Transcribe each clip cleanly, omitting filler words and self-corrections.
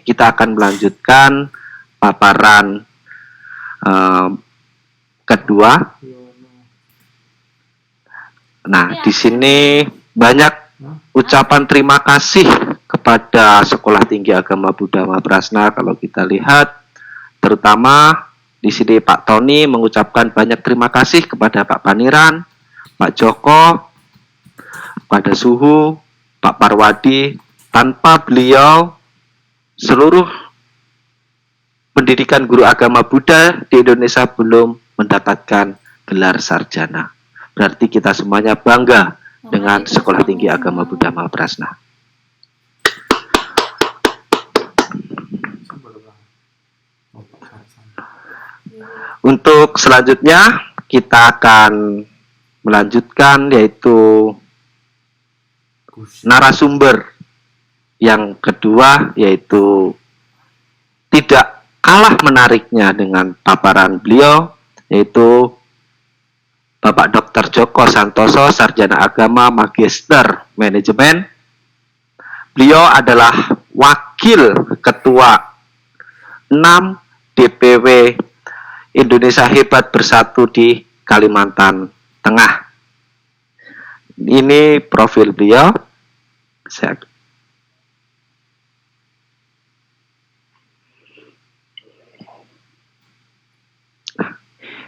kita akan melanjutkan paparan kedua. Nah, di sini banyak ucapan terima kasih kepada Sekolah Tinggi Agama Buddha Mahaprasna. Kalau kita lihat, terutama di sini Pak Tony mengucapkan banyak terima kasih kepada Pak Paniran, Pak Joko, pada Suhu, Pak Parwadi. Tanpa beliau, seluruh pendidikan guru agama Buddha di Indonesia belum mendapatkan gelar sarjana. Berarti kita semuanya bangga dengan Sekolah Tinggi Agama Buddha Mahaprasna. Untuk selanjutnya kita akan melanjutkan, yaitu narasumber yang kedua, yaitu tidak kalah menariknya dengan paparan beliau, yaitu Bapak Dr. Joko Santoso, Sarjana Agama Magister Manajemen. Beliau adalah Wakil Ketua 6 DPW Indonesia Hebat Bersatu di Kalimantan Tengah. Ini profil beliau.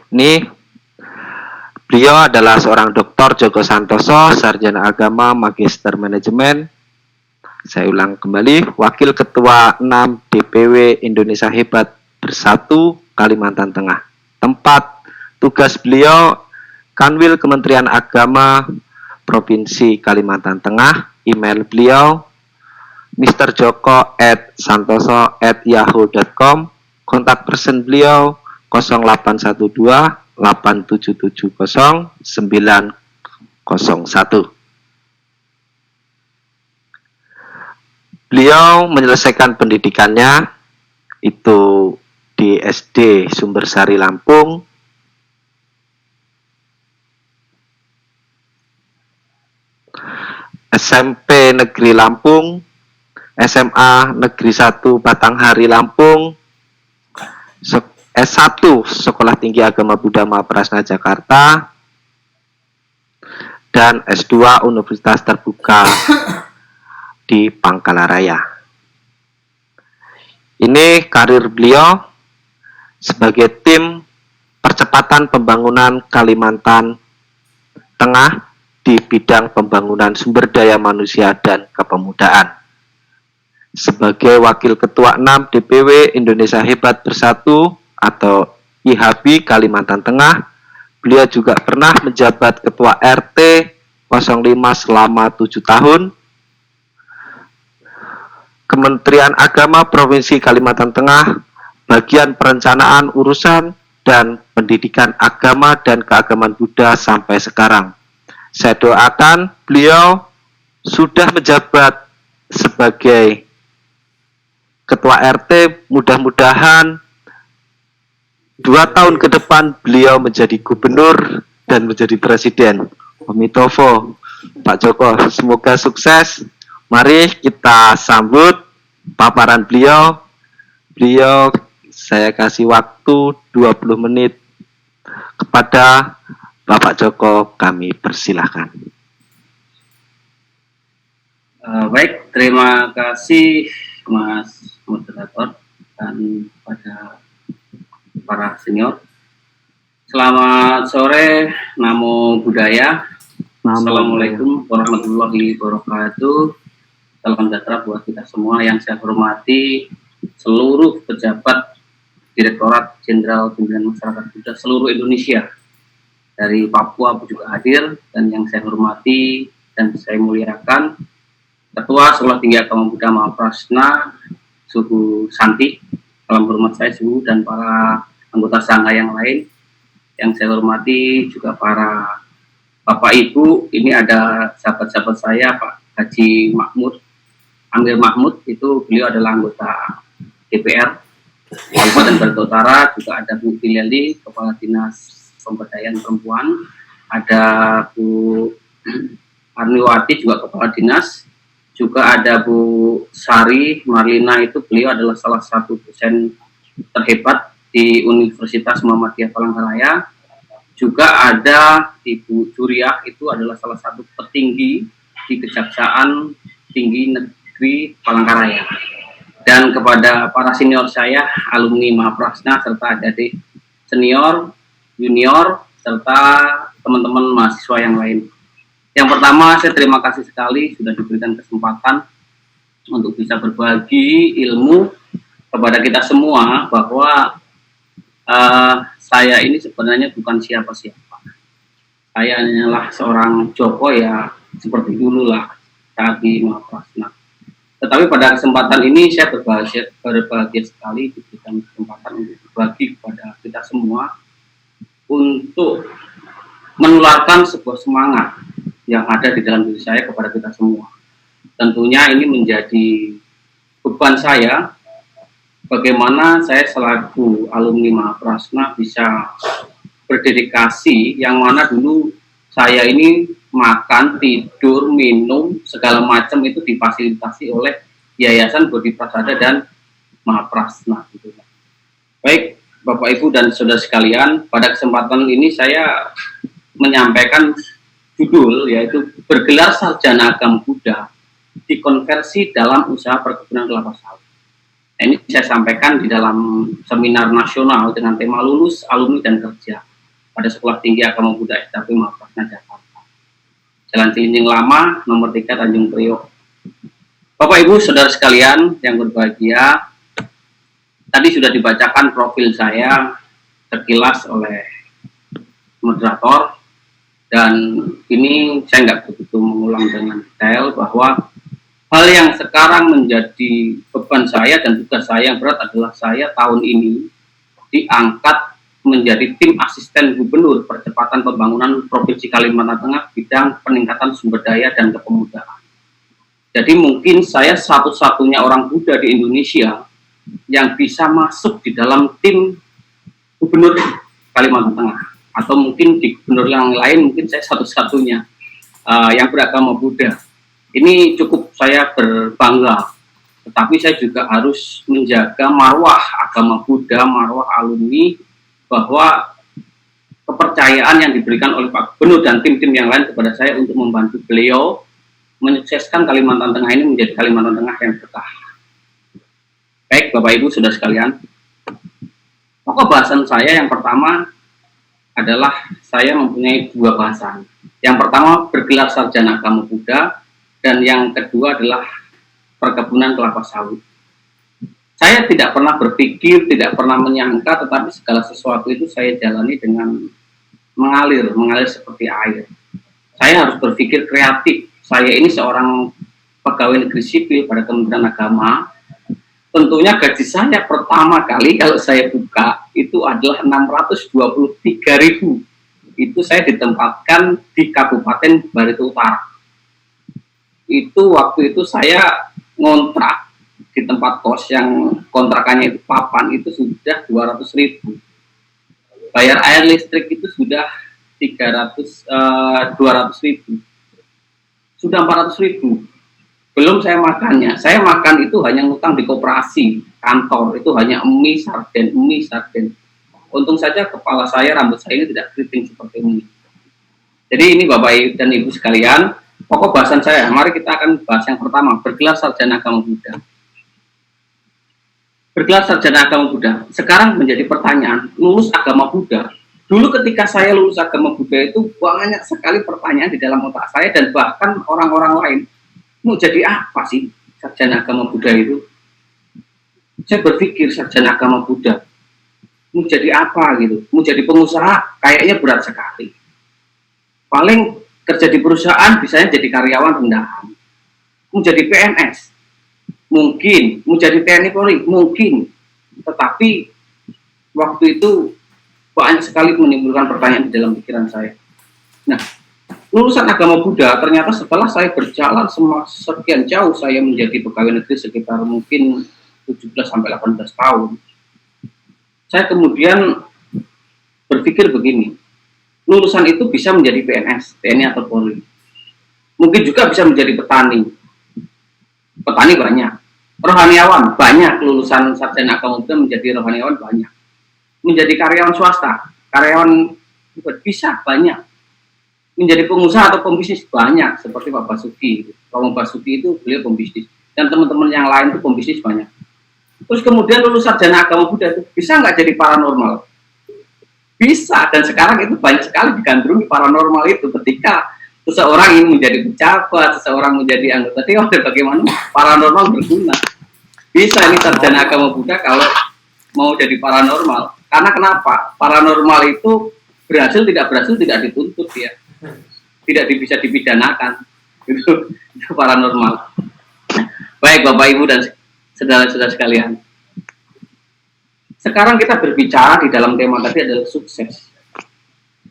Ini beliau adalah seorang Dr. Joko Santoso, Sarjana Agama Magister Manajemen. Saya ulang kembali, Wakil Ketua 6 DPW Indonesia Hebat Bersatu Kalimantan Tengah. Tempat tugas beliau Kanwil Kementerian Agama Provinsi Kalimantan Tengah. Email beliau mrjoko@santoso@yahoo.com. Kontak person beliau 0812 8770 901. Beliau menyelesaikan pendidikannya itu di SD Sumbersari Lampung, SMP Negeri Lampung, SMA Negeri 1 Batanghari Lampung, S1 Sekolah Tinggi Agama Buddha Mahaprasna Jakarta, dan S2 Universitas Terbuka di Pangkalaraya. Ini karir beliau sebagai tim percepatan pembangunan Kalimantan Tengah di bidang pembangunan sumber daya manusia dan kepemudaan. Sebagai Wakil Ketua 6 DPW Indonesia Hebat Bersatu atau IHB Kalimantan Tengah, beliau juga pernah menjabat Ketua RT 05 selama 7 tahun, Kementerian Agama Provinsi Kalimantan Tengah, bagian perencanaan urusan dan pendidikan agama dan keagamaan Buddha sampai sekarang. Saya doakan beliau sudah menjabat sebagai Ketua RT, mudah-mudahan 2 tahun ke depan beliau menjadi gubernur dan menjadi presiden. Amitofo, Pak Joko, semoga sukses. Mari kita sambut paparan beliau. Beliau saya kasih waktu 20 menit kepada Bapak Joko, kami persilahkan. Baik, terima kasih Mas Moderator dan pada para senior. Selamat sore, Namo Buddhaya. Assalamualaikum warahmatullahi wabarakatuh. Salam sejahtera buat kita semua. Yang saya hormati seluruh pejabat Direktorat Jenderal Pembinaan Masyarakat Buddha seluruh Indonesia. Dari Papua juga hadir, dan yang saya hormati dan saya muliakan Ketua Sekolah Tinggi Agama Buddha Mahaprasna Suhu Santi. Salam hormat saya Suhu dan para anggota sangga yang lain. Yang saya hormati juga para Bapak Ibu. Ini ada sahabat-sahabat saya, Pak Haji Mahmud, Amir Mahmud, itu beliau adalah anggota DPR Kabupaten Barito Utara. Juga ada Bu Filiali, Kepala Dinas Pemberdayaan Perempuan. Ada Bu Arniwati juga Kepala Dinas. juga ada Bu Sari Marlina, itu beliau adalah salah satu dosen terhebat di Universitas Muhammadiyah Palangkaraya. Juga ada Ibu Juriah, itu adalah salah satu petinggi di Kejaksaan Tinggi Negeri Palangkaraya. Dan kepada para senior saya, alumni Mahaprasna, serta adik senior, junior, serta teman-teman mahasiswa yang lain. Yang pertama, saya terima kasih sekali sudah diberikan kesempatan untuk bisa berbagi ilmu kepada kita semua, bahwa saya ini sebenarnya bukan siapa-siapa. Saya hanyalah seorang Joko, ya seperti dulu lah saat di Mahaprasna. Tetapi pada kesempatan ini saya berbahagia sekali diberikan kesempatan untuk berbagi kepada kita semua, untuk menularkan sebuah semangat yang ada di dalam diri saya kepada kita semua. Tentunya ini menjadi beban saya, bagaimana saya selaku alumni Mahaprasna bisa berdedikasi, yang mana dulu saya ini makan, tidur, minum, segala macam itu difasilitasi oleh Yayasan Budi Prasada dan Mahaprasna. Gitu. Baik, Bapak Ibu dan Saudara sekalian, pada kesempatan ini saya menyampaikan judul, yaitu bergelar sarjana agama Buddha dikonversi dalam usaha perkebunan kelapa sawit. Nah, ini saya sampaikan di dalam seminar nasional dengan tema lulus, alumni, dan kerja pada Sekolah Tinggi Agama Buddha STP Mahaprasna Jakarta, Jalan Cilincing Lama, nomor 3, Tanjung Priok. Bapak Ibu Saudara sekalian yang berbahagia, tadi sudah dibacakan profil saya terkilas oleh moderator, dan ini saya nggak begitu mengulang dengan detail, bahwa hal yang sekarang menjadi beban saya dan tugas saya yang berat adalah saya tahun ini diangkat menjadi tim asisten gubernur percepatan pembangunan Provinsi Kalimantan Tengah bidang peningkatan sumber daya dan kepemudaan. Jadi mungkin saya satu-satunya orang Buddha di Indonesia yang bisa masuk di dalam tim gubernur Kalimantan Tengah, atau mungkin di gubernur yang lain mungkin saya satu-satunya yang beragama Buddha. Ini cukup saya berbangga, tetapi saya juga harus menjaga marwah agama Buddha, marwah alumni, bahwa kepercayaan yang diberikan oleh Pak Gubernur dan tim-tim yang lain kepada saya untuk membantu beliau menyukseskan Kalimantan Tengah ini menjadi Kalimantan Tengah yang berkah. Baik, Bapak Ibu Saudara sekalian, pokok bahasan saya yang pertama adalah saya mempunyai dua bahasan. Yang pertama bergelar sarjana agama Buddha, dan yang kedua adalah perkebunan kelapa sawit. Saya tidak pernah berpikir, tidak pernah menyangka, tetapi segala sesuatu itu saya jalani dengan mengalir seperti air. Saya harus berpikir kreatif. Saya ini seorang pegawai negeri sipil pada Kementerian Agama. Tentunya gaji saya pertama kali kalau saya buka itu adalah 623.000. Itu saya ditempatkan di Kabupaten Barito Utara. Itu waktu itu saya ngontrak di tempat kos yang kontrakannya itu papan, itu sudah 200.000. Bayar air listrik itu sudah 200.000. Sudah 400.000. Belum saya makannya. Saya makan itu hanya ngutang di koperasi, kantor, itu hanya mie sarden. Untung saja kepala saya, rambut saya ini tidak keriting seperti ini. Jadi ini Bapak dan Ibu sekalian, pokok bahasan saya. Mari kita akan bahas yang pertama, bergelar sarjana agama Buddha. Bergelar sarjana agama Buddha. Sekarang menjadi pertanyaan, lulus agama Buddha. Dulu ketika saya lulus agama Buddha itu banyak sekali pertanyaan di dalam otak saya, dan bahkan orang-orang lain, mau jadi apa sih sarjana agama Buddha itu? Saya berpikir sarjana agama Buddha, mau jadi apa gitu? Mau jadi pengusaha? Kayaknya berat sekali. Paling kerja di perusahaan, bisanya jadi karyawan rendahan. Mau jadi PNS? Mungkin. Mau jadi TNI Polri? Mungkin. Tetapi waktu itu banyak sekali menimbulkan pertanyaan di dalam pikiran saya. Nah, lulusan agama Buddha, ternyata setelah saya berjalan sekian jauh, saya menjadi pegawai negeri sekitar mungkin 17-18 tahun. Saya kemudian berpikir begini, lulusan itu bisa menjadi PNS, TNI atau Polri. Mungkin juga bisa menjadi petani. petani banyak, rohaniawan banyak, lulusan sarjana agama Buddha menjadi rohaniawan banyak, menjadi karyawan swasta, karyawan bisa banyak, menjadi pengusaha atau pembisnis banyak, seperti Pak Basuki. Pak Basuki itu beliau pembisnis, dan teman-teman yang lain itu pembisnis banyak. Terus kemudian lulus sarjana agama Buddha itu bisa nggak jadi paranormal? Bisa, dan sekarang itu banyak sekali digandrungi paranormal itu ketika seseorang ingin menjadi pejabat, seseorang menjadi anggota dewan, bagaimana paranormal berguna. Bisa ini sarjana agama Buddha kalau mau jadi paranormal. Karena kenapa? Paranormal itu berhasil tidak dituntut ya, tidak bisa dipidanakan. Itu paranormal. Baik Bapak Ibu dan saudara-saudara sekalian. Sekarang kita berbicara di dalam tema tadi adalah sukses.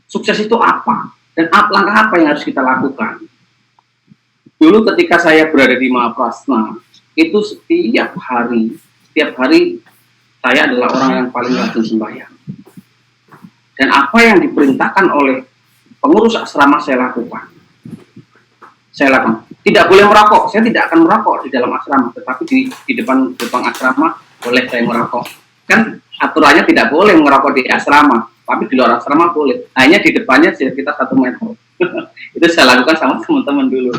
Sukses itu apa? Dan langkah apa yang harus kita lakukan? Dulu ketika saya berada di Mahaprasna, itu setiap hari saya adalah orang yang paling rajin sembahyang. Dan apa yang diperintahkan oleh pengurus asrama saya lakukan. Tidak boleh merokok, saya tidak akan merokok di dalam asrama, tetapi di depan asrama boleh saya merokok. Kan aturannya tidak boleh merokok di asrama, tapi di luar asrama boleh. Hanya di depannya sekitar 1 meter. Itu saya lakukan sama teman-teman dulu.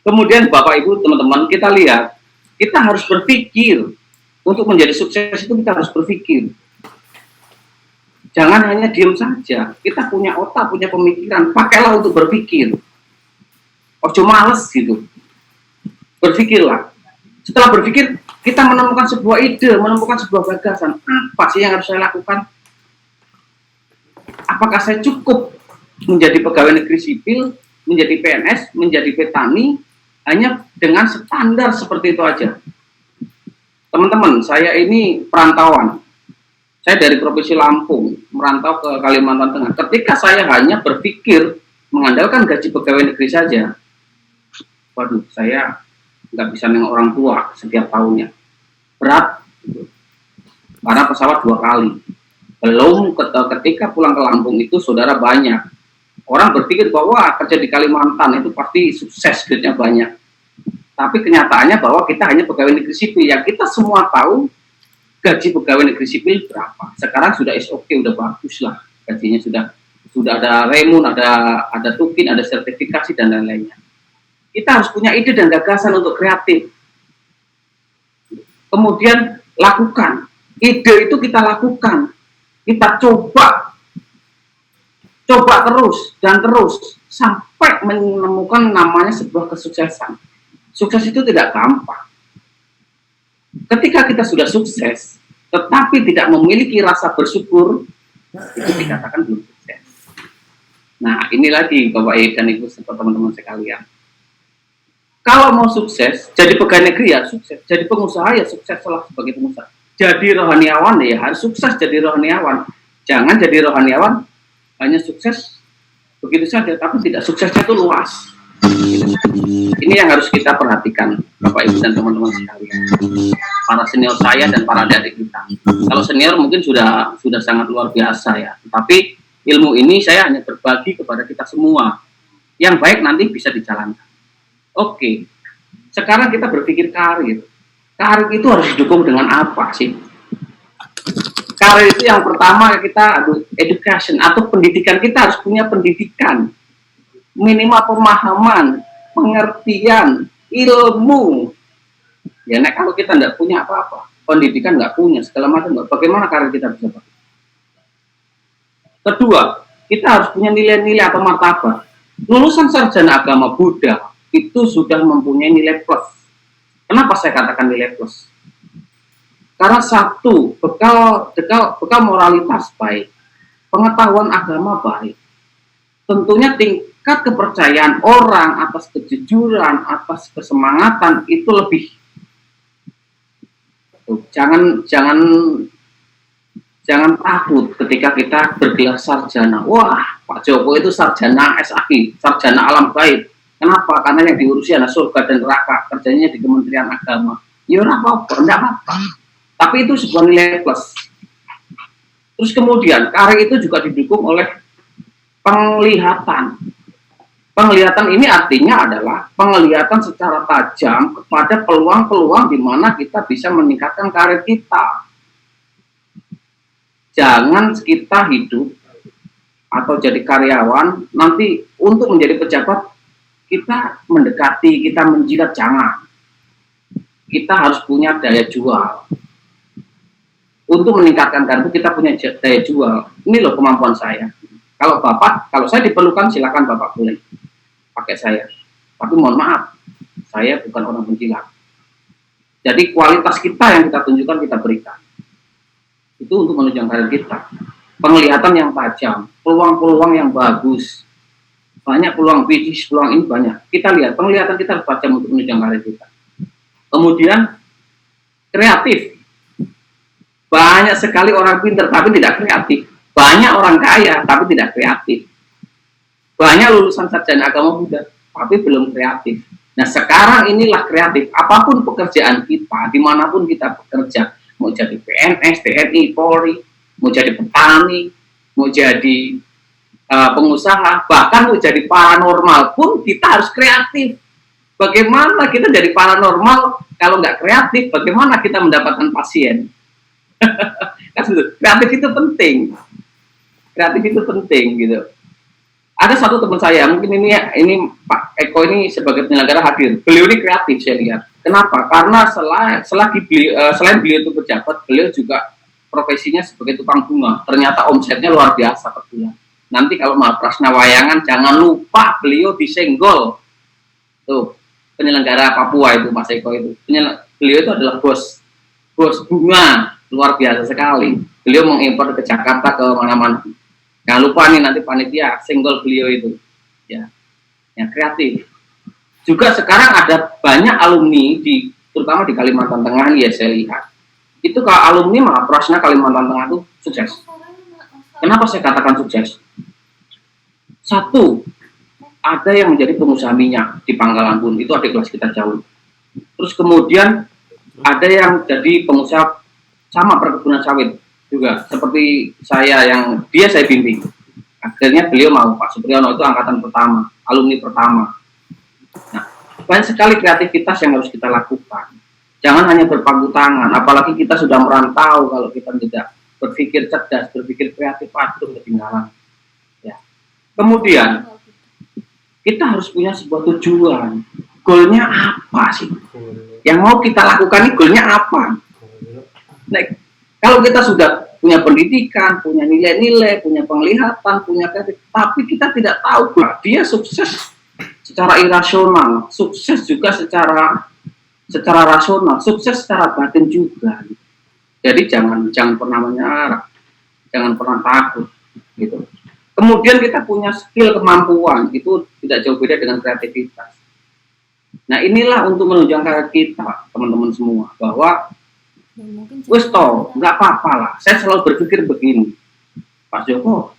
Kemudian Bapak Ibu teman-teman, kita lihat, kita harus berpikir. Untuk menjadi sukses itu kita harus berpikir. Jangan hanya diam saja. Kita punya otak, punya pemikiran, pakailah untuk berpikir. Ojo males gitu. Berpikirlah. Setelah berpikir, kita menemukan sebuah ide, menemukan sebuah gagasan. Apa sih yang harus saya lakukan? Apakah saya cukup menjadi pegawai negeri sipil, menjadi PNS, menjadi petani, hanya dengan standar seperti itu aja? Teman-teman, saya ini perantauan. Saya dari Provinsi Lampung, merantau ke Kalimantan Tengah. Ketika saya hanya berpikir mengandalkan gaji pegawai negeri saja, waduh, saya nggak bisa nengok orang tua setiap tahunnya. Berat. Gitu. Karena pesawat 2 kali. Belum ketika pulang ke Lampung itu saudara banyak. Orang berpikir bahwa kerja di Kalimantan itu pasti sukses, duitnya banyak. Tapi kenyataannya bahwa kita hanya pegawai negeri sipil. Yang kita semua tahu gaji pegawai negeri sipil berapa. Sekarang sudah SOP, udah bagus lah. Gajinya sudah ada remun, ada tukin, ada sertifikasi dan lain-lainnya. Kita harus punya ide dan gagasan untuk kreatif. Kemudian lakukan. Ide itu kita lakukan. Kita coba terus dan terus sampai menemukan namanya sebuah kesuksesan. Sukses itu tidak gampang. Ketika kita sudah sukses, tetapi tidak memiliki rasa bersyukur, itu dikatakan belum sukses. Nah, ini lagi Bapak Ibu dan Ibu serta teman-teman sekalian. Kalau mau sukses, jadi pegawai negeri ya sukses, jadi pengusaha ya sukses lah sebagai pengusaha. Jadi rohaniawan ya harus sukses jadi rohaniawan. Jangan jadi rohaniawan hanya sukses begitu saja, tapi tidak suksesnya itu luas. Ini yang harus kita perhatikan, Bapak Ibu dan teman-teman sekalian. Para senior saya dan para adik kita. Kalau senior mungkin sudah sangat luar biasa ya. Tapi ilmu ini saya hanya berbagi kepada kita semua. Yang baik nanti bisa dijalankan. Oke, sekarang kita berpikir karir. Karir itu harus didukung dengan apa sih? Karir itu yang pertama kita education atau pendidikan. Kita harus punya pendidikan, minimal pemahaman, pengertian, ilmu. Ya, nah, kalau kita tidak punya apa-apa, pendidikan nggak punya segala macam, bagaimana karir kita bisa bagus? Kedua, kita harus punya nilai-nilai atau martabat. Lulusan sarjana agama Buddha itu sudah mempunyai nilai plus. Kenapa saya katakan nilai plus? Karena satu, bekal moralitas baik, pengetahuan agama baik. Tentunya tingkat kepercayaan orang atas kejujuran, atas kesemangatan itu lebih. Jangan takut ketika kita bergelar sarjana. Wah, Pak Joko itu sarjana SAI, sarjana alam gaib. Kenapa? Karena yang diurusi adalah surga dan neraka, kerjanya di Kementerian Agama. Ya apa-apa, enggak apa-apa. Tapi itu sebuah nilai plus. Terus kemudian karir itu juga didukung oleh penglihatan. Penglihatan ini artinya adalah penglihatan secara tajam kepada peluang-peluang di mana kita bisa meningkatkan karir kita. Jangan kita hidup atau jadi karyawan, nanti untuk menjadi pejabat, kita mendekati, kita menjilat, jangan. Kita harus punya daya jual. Untuk meningkatkan karir kita punya daya jual. Ini loh kemampuan saya. Kalau saya diperlukan, silakan Bapak boleh pakai saya. Tapi mohon maaf, saya bukan orang penjilat. Jadi kualitas kita yang kita tunjukkan, kita berikan. Itu untuk menunjang karir kita. Penglihatan yang tajam, peluang-peluang yang bagus. Banyak peluang bisnis, peluang ini banyak. Kita lihat, penglihatan kita tajam untuk menunjang karir kita. Kemudian, kreatif. Banyak sekali orang pintar, tapi tidak kreatif. Banyak orang kaya, tapi tidak kreatif. Banyak lulusan sarjana agama Buddha, tapi belum kreatif. Nah, sekarang inilah kreatif. Apapun pekerjaan kita, dimanapun kita bekerja, mau jadi PNS, TNI, Polri, mau jadi petani, mau jadi pengusaha, bahkan mau jadi paranormal pun kita harus kreatif. Bagaimana kita jadi paranormal kalau nggak kreatif? Bagaimana kita mendapatkan pasien? Kreatif itu penting. Kreatif itu penting gitu. Ada satu teman saya, mungkin ini Pak Eko ini sebagai penyelenggara hadir. Beliau ini kreatif saya lihat. Kenapa? Karena selain beliau itu pejabat, beliau juga profesinya sebagai tukang bunga. Ternyata omsetnya luar biasa per bulan. Nanti kalau mau prasna wayangan, jangan lupa beliau disenggol. Tuh, penyelenggara Papua itu Mas Eko itu. Beliau itu adalah bos bunga, luar biasa sekali. Beliau mengimpor ke Jakarta, ke mana-mana. Jangan lupa nih nanti panitia senggol beliau itu, ya kreatif. Juga sekarang ada banyak alumni terutama di Kalimantan Tengah ya saya lihat. Itu kalau alumni Mahaprasna Kalimantan Tengah itu sukses. Kenapa saya katakan sukses? Satu, ada yang menjadi pengusaha minyak di Pangkalan Bun, itu adik kelas kita jauh. Terus kemudian ada yang jadi pengusaha sama perkebunan sawit juga, seperti saya saya bimbing. Akhirnya beliau mau, Pak Supriyono itu angkatan pertama, alumni pertama. Nah, banyak sekali kreativitas yang harus kita lakukan. Jangan hanya berpangku tangan, apalagi kita sudah merantau, kalau kita tidak berpikir cerdas, berpikir kreatif, pasti ketinggalan. Ya. Kemudian, kita harus punya sebuah tujuan. Goalnya apa sih? Yang mau kita lakukan ini goalnya apa? Nah, kalau kita sudah punya pendidikan, punya nilai-nilai, punya penglihatan, punya kreatif, tapi kita tidak tahu bahwa dia sukses secara irasional, sukses juga secara rasional, sukses secara batin juga. Jadi jangan pernah menyerah, jangan pernah takut, gitu. Kemudian kita punya skill, kemampuan, itu tidak jauh beda dengan kreativitas. Nah, inilah untuk menunjang karir kita, teman-teman semua, bahwa wes toh, nggak apa-apa lah. Saya selalu berpikir begini, Pak Joko,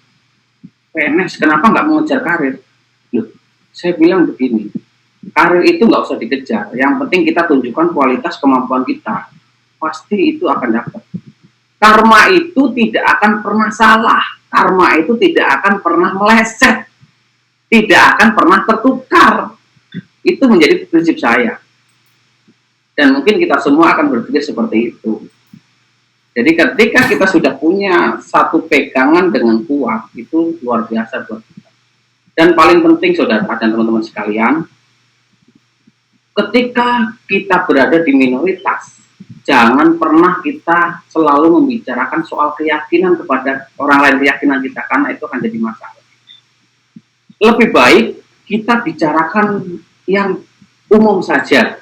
PNS kenapa nggak mengejar karir? Loh, saya bilang begini, karir itu nggak usah dikejar. Yang penting kita tunjukkan kualitas kemampuan kita, pasti itu akan dapat. Karma itu tidak akan pernah salah, karma itu tidak akan pernah meleset, tidak akan pernah tertukar. Itu menjadi prinsip saya. Dan mungkin kita semua akan berpikir seperti itu. Jadi ketika kita sudah punya satu pegangan dengan kuat, itu luar biasa buat kita. Dan paling penting saudara dan teman-teman sekalian, ketika kita berada di minoritas, jangan pernah kita selalu membicarakan soal keyakinan kepada orang lain, keyakinan kita, karena itu akan jadi masalah. Lebih baik kita bicarakan yang umum saja.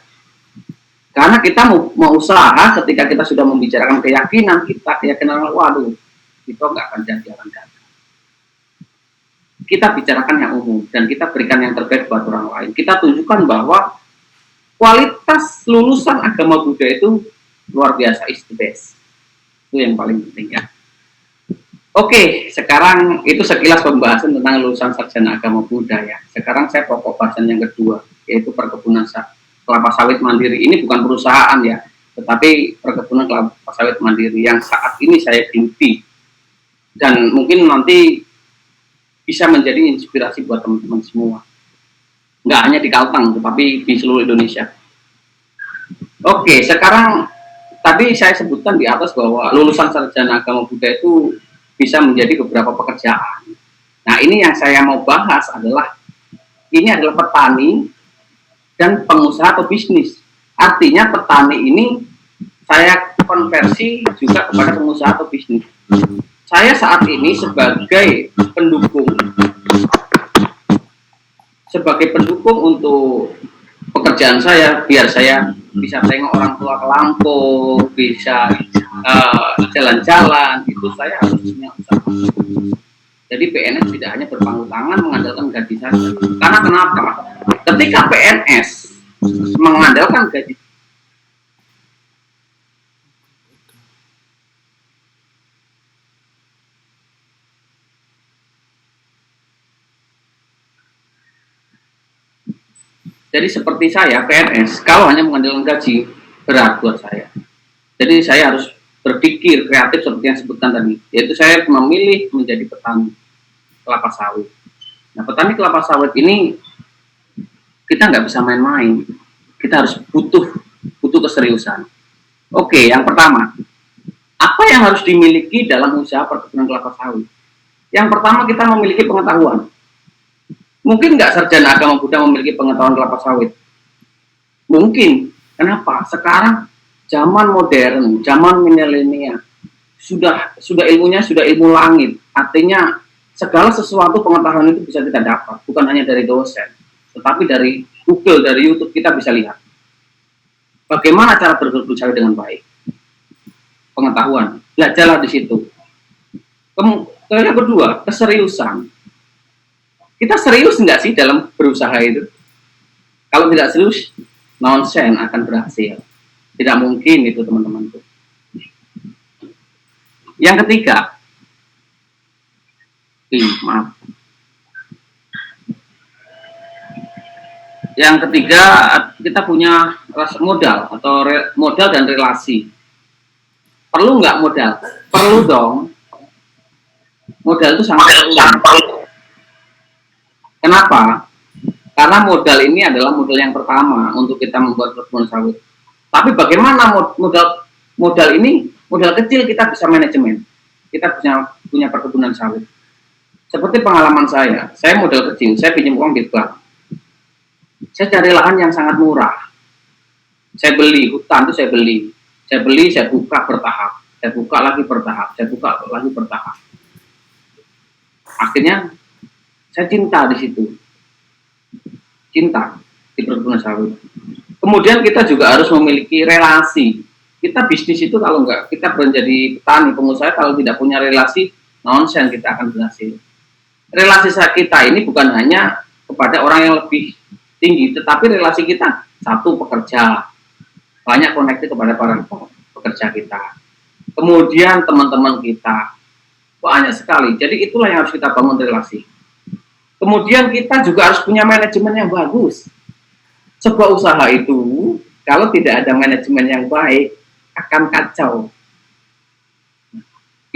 Karena kita mau usaha, ketika kita sudah membicarakan keyakinan kita, keyakinan waduh, itu nggak akan jadi orang gagal. Kita bicarakan yang umum dan kita berikan yang terbaik buat orang lain. Kita tunjukkan bahwa kualitas lulusan agama Buddha itu luar biasa, is the best. Itu yang paling penting ya. Oke, sekarang itu sekilas pembahasan tentang lulusan sarjana agama Buddha ya. Sekarang saya pokok bahasan yang kedua, yaitu perkebunan kelapa sawit mandiri. Ini bukan perusahaan ya, tetapi perkebunan kelapa sawit mandiri yang saat ini saya bimbing. Dan mungkin nanti bisa menjadi inspirasi buat teman-teman semua. nggak hanya di Kalteng, tetapi di seluruh Indonesia. Oke, sekarang tadi saya sebutkan di atas bahwa lulusan sarjana agama Buddha itu bisa menjadi beberapa pekerjaan. Nah, ini yang saya mau bahas adalah ini adalah petani dan pengusaha atau bisnis. Artinya petani ini saya konversi juga kepada pengusaha atau bisnis. Saya saat ini sebagai pendukung untuk pekerjaan saya, biar saya bisa tengok orang tua ke Lampung, bisa jalan-jalan, itu saya harus punya usaha. Jadi PNS tidak hanya berpangku tangan mengandalkan gaji saja. Karena kenapa? Ketika PNS mengandalkan gaji, jadi seperti saya PNS, kalau hanya mengandalkan gaji, berat buat saya. Jadi saya harus berpikir kreatif seperti yang disebutkan tadi, yaitu saya memilih menjadi petani kelapa sawit. Nah, petani kelapa sawit ini kita nggak bisa main-main, kita harus butuh keseriusan. Oke, yang pertama, apa yang harus dimiliki dalam usaha perkebunan kelapa sawit? Yang pertama, kita memiliki pengetahuan. Mungkin nggak sarjana agama Buddha memiliki pengetahuan kelapa sawit? Mungkin. Kenapa? Sekarang zaman modern, zaman milenial, sudah ilmunya sudah ilmu langit. Artinya segala sesuatu pengetahuan itu bisa kita dapat, bukan hanya dari dosen, tetapi dari Google, dari YouTube kita bisa lihat bagaimana cara berusaha dengan baik. Pengetahuan, belajarlah di situ. Yang kedua, keseriusan. Kita serius nggak sih dalam berusaha itu? Kalau tidak serius, nonsen akan berhasil. Tidak mungkin itu, teman-teman. Yang ketiga, maaf. Yang ketiga, kita punya modal atau modal dan relasi. Perlu nggak modal? Perlu dong. Modal itu sangat perlu. Kenapa? Karena modal ini adalah modal yang pertama untuk kita membuat perkebunan sawit. Tapi bagaimana modal ini, modal kecil kita bisa manajemen. Kita punya perkebunan sawit. Seperti pengalaman saya modal kecil, saya pinjam uang di bank. Saya cari lahan yang sangat murah. Saya beli, hutan itu saya beli. Saya buka bertahap. Saya buka lagi bertahap. Akhirnya saya cinta di situ. Cinta di perkebunan sawit. Kemudian kita juga harus memiliki relasi. Kita bisnis itu kalau enggak, kita menjadi petani, pengusaha kalau tidak punya relasi, nonsen kita akan berhasil. Relasi kita ini bukan hanya kepada orang yang lebih tinggi, tetapi relasi kita satu pekerja, banyak koneksi kepada para pekerja kita. Kemudian teman-teman kita, banyak sekali. Jadi itulah yang harus kita bangun relasi. Kemudian kita juga harus punya manajemen yang bagus. Sebuah usaha itu kalau tidak ada manajemen yang baik akan kacau.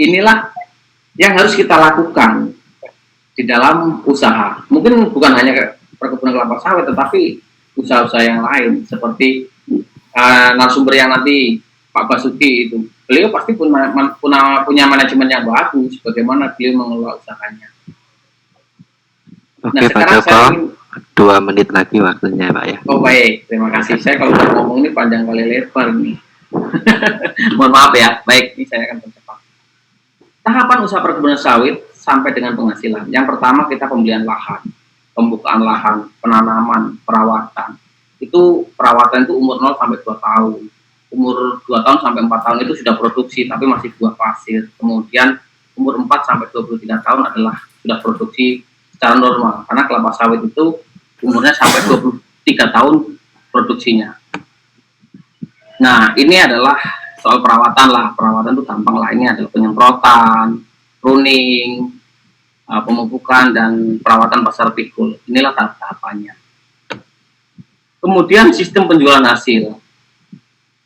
Inilah yang harus kita lakukan di dalam usaha. Mungkin bukan hanya perkebunan kelapa sawit, tetapi usaha-usaha yang lain seperti narasumber yang nanti Pak Basuki itu. Beliau pasti punya manajemen yang bagus bagaimana beliau mengelola usahanya. Oke, Pak Joko, 2 menit lagi waktunya, Pak ya. Oh baik, terima kasih. Saya kalau udah ngomong ini panjang kali lebar nih. Mohon maaf ya. Baik, ini saya akan percepat. Tahapan usaha perkebunan sawit sampai dengan penghasilan. Yang pertama kita pembelian lahan, pembukaan lahan, penanaman, perawatan. Itu perawatan itu umur 0 sampai 2 tahun. Umur 2 tahun sampai 4 tahun itu sudah produksi tapi masih buah pasir. Kemudian umur 4 sampai 23 tahun adalah sudah produksi secara normal, karena kelapa sawit itu umurnya sampai 23 tahun produksinya. Nah, ini adalah soal perawatan lah. Perawatan itu gampang lah. Ini adalah penyemprotan, pruning, pemupukan, dan perawatan pasar pikul. Inilah tahap-tahapannya. Kemudian sistem penjualan hasil.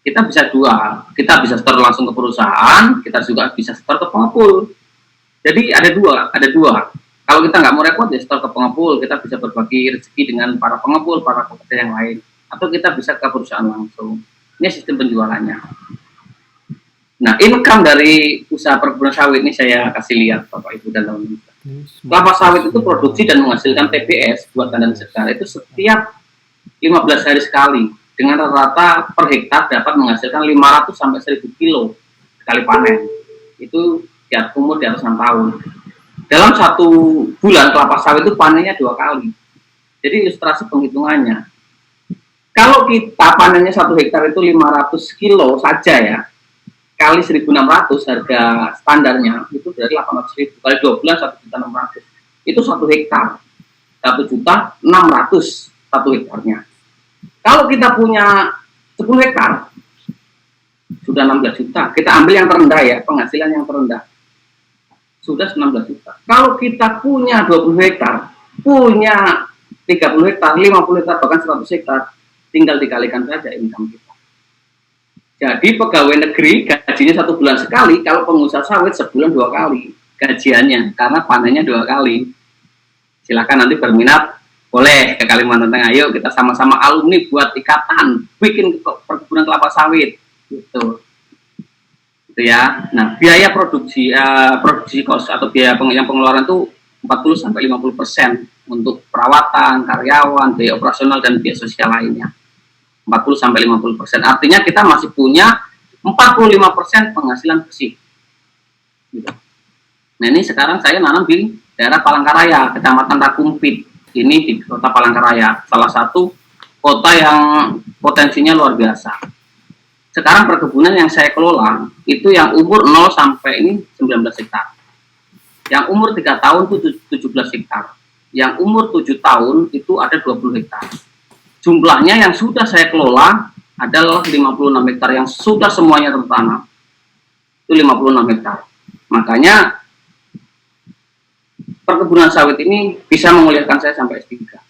Kita bisa dua. Kita bisa store langsung ke perusahaan, kita juga bisa store ke pengepul. Jadi ada dua. Kalau kita nggak mau repot, ya store ke pengepul, kita bisa berbagi rezeki dengan para pengepul, para pekerja yang lain, atau kita bisa ke perusahaan langsung. Ini sistem penjualannya. Nah, income dari usaha perkebunan sawit ini saya kasih lihat Bapak Ibu dan teman-teman. Kelapa sawit itu produksi dan menghasilkan TBS buatan dan segar itu setiap 15 hari sekali, dengan rata-rata per hektar dapat menghasilkan 500 sampai 1000 kilo sekali panen. Itu umur di atas 6 tahun. Dalam 1 bulan kelapa sawit itu panennya 2 kali. Jadi ilustrasi penghitungannya. Kalau kita panennya 1 hektar itu 500 kilo saja ya, kali 1.600 harga standarnya, itu berarti 800.000. Kali 2 bulan 1.600.000. Itu 1 hektar. 1.600.000 1 hektarnya. Kalau kita punya 10 hektar, sudah 16 juta. Kita ambil yang terendah ya, penghasilan yang terendah. Sudah 19 juta. Kalau kita punya 20 hektar, punya 30 hektar, 50 hektar, bahkan 100 hektar, tinggal dikalikan saja income kita. Jadi pegawai negeri gajinya 1 bulan sekali, kalau pengusaha sawit sebulan 2 kali gajiannya, karena panennya 2 kali. Silakan nanti berminat, boleh ke Kalimantan Tengah, ayo kita sama-sama alumni buat ikatan, bikin perkebunan kelapa sawit, gitu. Itu ya. Nah, biaya produksi cost atau biaya yang pengeluaran itu 40-50% untuk perawatan, karyawan, biaya operasional dan biaya sosial lainnya. 40-50%. Artinya kita masih punya 45% penghasilan bersih. Gitu. Nah, ini sekarang saya nanam di daerah Palangkaraya, Kecamatan Rakumpit. Ini di kota Palangkaraya, salah satu kota yang potensinya luar biasa. Sekarang perkebunan yang saya kelola itu yang umur 0 sampai ini 19 hektar. Yang umur 3 tahun itu 17 hektar. Yang umur 7 tahun itu ada 20 hektar. Jumlahnya yang sudah saya kelola adalah 56 hektar yang sudah semuanya tertanam. Itu 56 hektar. Makanya perkebunan sawit ini bisa menguliakan saya sampai S3.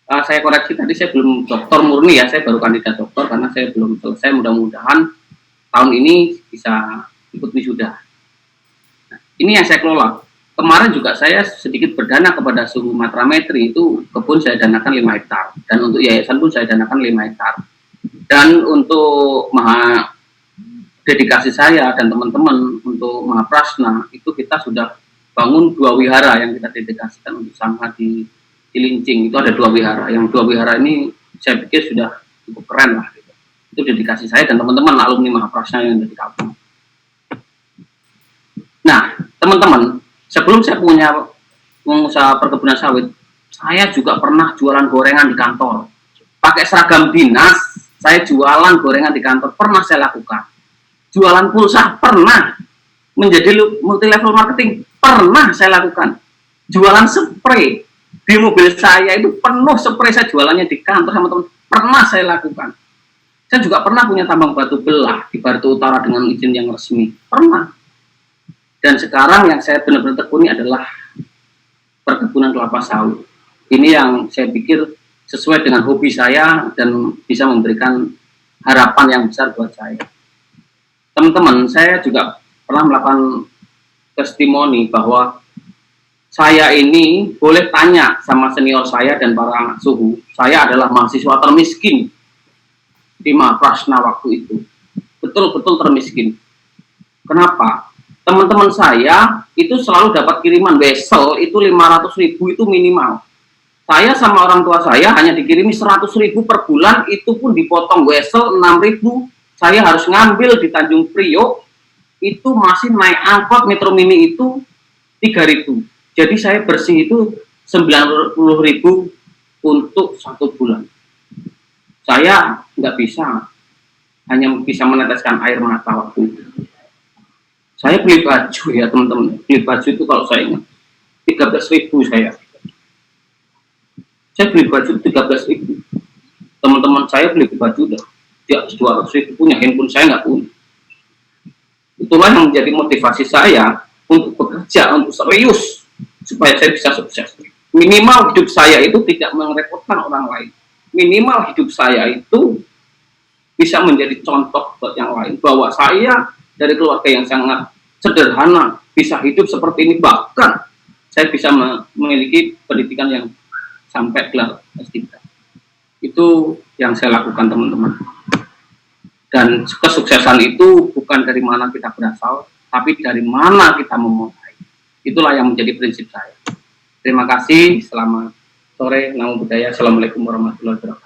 Saya koreksi tadi, saya belum doktor murni ya, saya baru kandidat doktor karena saya belum selesai. Mudah-mudahan tahun ini bisa ikut wisuda. Nah, ini yang saya kelola. Kemarin juga saya sedikit berdana kepada Suhu Matrametri, itu kebun saya danakan 5 hektar. Dan untuk yayasan pun saya danakan 5 hektar. Dan untuk dedikasi saya dan teman-teman untuk Mahaprasna, itu kita sudah bangun 2 wihara yang kita dedikasikan untuk Sangha di Cilincing. Itu ada 2 wihara. Yang 2 wihara ini saya pikir sudah cukup keren lah. Gitu. Itu dedikasi saya dan teman-teman alumni Mahaprasna yang ada di kampung. Nah, teman-teman, sebelum saya punya pengusaha perkebunan sawit, saya juga pernah jualan gorengan di kantor. Pakai seragam dinas, saya jualan gorengan di kantor. Pernah saya lakukan. Jualan pulsa, pernah. Menjadi multi level marketing, pernah saya lakukan. Jualan spray di mobil saya itu penuh spray, saya jualannya di kantor sama teman, pernah saya lakukan. Saya juga pernah punya tambang batu belah di Barito Utara dengan izin yang resmi, pernah. Dan sekarang yang saya benar-benar tekuni adalah perkebunan kelapa sawit. Ini yang saya pikir sesuai dengan hobi saya dan bisa memberikan harapan yang besar buat saya. Teman-teman, saya juga pernah melakukan testimoni bahwa saya ini boleh tanya sama senior saya dan para suhu, saya adalah mahasiswa termiskin di Mahaprasna waktu itu. Betul-betul termiskin. Kenapa? Teman-teman saya itu selalu dapat kiriman wesel itu 500.000 itu minimal. Saya sama orang tua saya hanya dikirimi 100.000 per bulan, itu pun dipotong wesel 6.000. Saya harus ngambil di Tanjung Priok, itu masih naik angkot Metro Mini itu 3.000. Jadi saya bersih itu 90.000 untuk 1 bulan. Saya nggak bisa, hanya bisa meneteskan air mata waktu itu. Saya beli baju ya teman-teman, beli baju itu kalau saya ingat 13.000 saya. Saya beli baju 13.000. Teman-teman saya beli baju udah di atas 200.000 punya, handphone saya nggak punya. Itulah yang menjadi motivasi saya untuk bekerja, untuk serius, supaya saya bisa sukses. Minimal hidup saya itu tidak merepotkan orang lain. Minimal hidup saya itu bisa menjadi contoh buat yang lain. Bahwa saya dari keluarga yang sangat sederhana, bisa hidup seperti ini. Bahkan saya bisa memiliki pendidikan yang sampai gelar S3. Itu yang saya lakukan, teman-teman. Dan kesuksesan itu bukan dari mana kita berasal, tapi dari mana kita memulai. Itulah yang menjadi prinsip saya. Terima kasih, selamat sore, namo buddhaya, assalamualaikum warahmatullahi wabarakatuh.